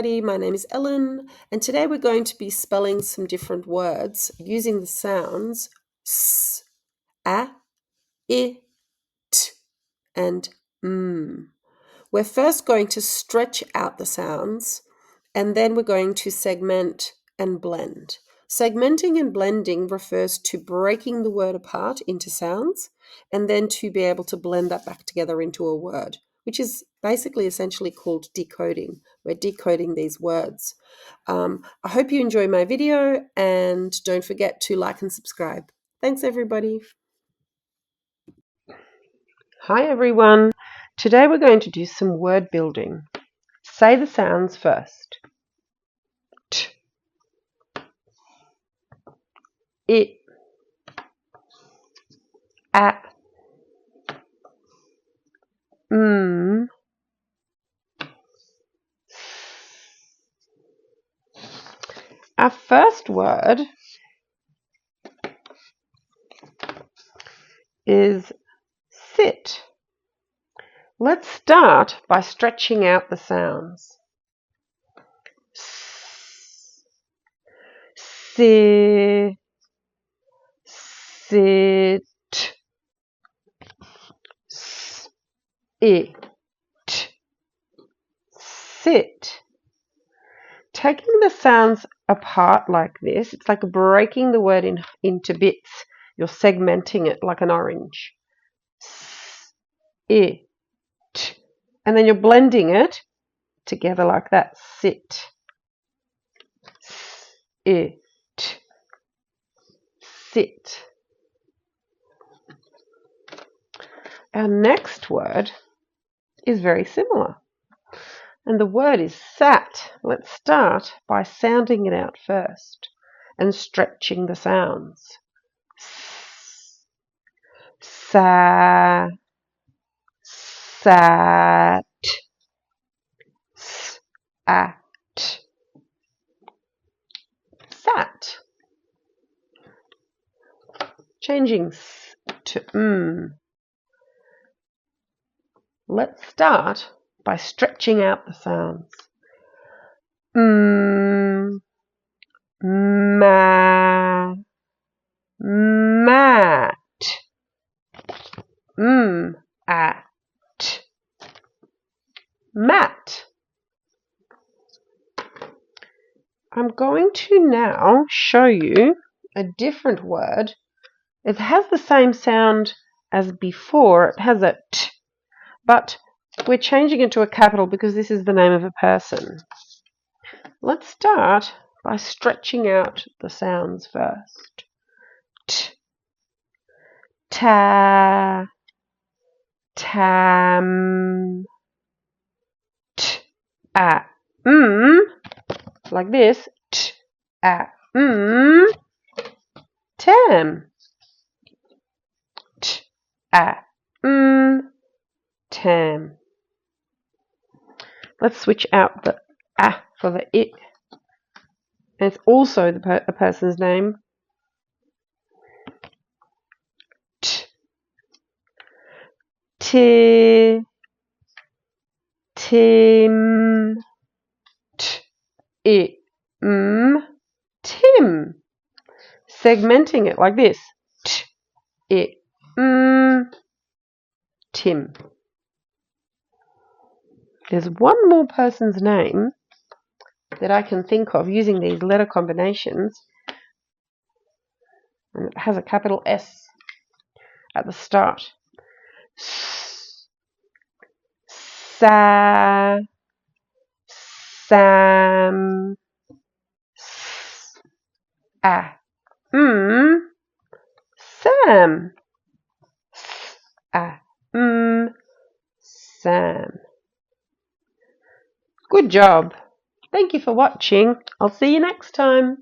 everybody, my name is Ellen, and today we're going to be spelling some different words using the sounds s, a, I, t, and m. We're first going to stretch out the sounds, and then we're going to segment and blend. Segmenting and blending refers to breaking the word apart into sounds, and then to be able to blend that back together into a word, which is basically essentially called decoding. We're decoding these words. I hope you enjoy my video, and don't forget to like and subscribe. Thanks, everybody. Hi, everyone. Today we're going to do some word building. Say the sounds first. T, I, a, m. Our first word is sit. Let's start by stretching out the sounds. Sit, sit, it, sit. Taking the sounds apart like this, it's like breaking the word into bits. You're segmenting it like an orange. It. And then you're blending it together like that. Sit. It. Sit. Our next word is very similar. And the word is sat. Let's start by sounding it out first and stretching the sounds. Sa, sat, at, sat. Changing s to m. Let's start by stretching out the sounds. Ma, mat, at, mat. I'm going to now show you a different word. It has the same sound as before. It has a t, but we're changing it to a capital because this is the name of a person. Let's start by stretching out the sounds first. T, ta, tam, t, a, like this. T, a, tam. T, a, tam. Let's switch out the a for the it. And it's also a person's name. T, ti, tim, t, I, tim. Segmenting it like this. T, I, tim. There's one more person's name that I can think of using these letter combinations, and it has a capital S at the start. Sa, sam, a, sam, a, sam. Good job. Thank you for watching. I'll see you next time.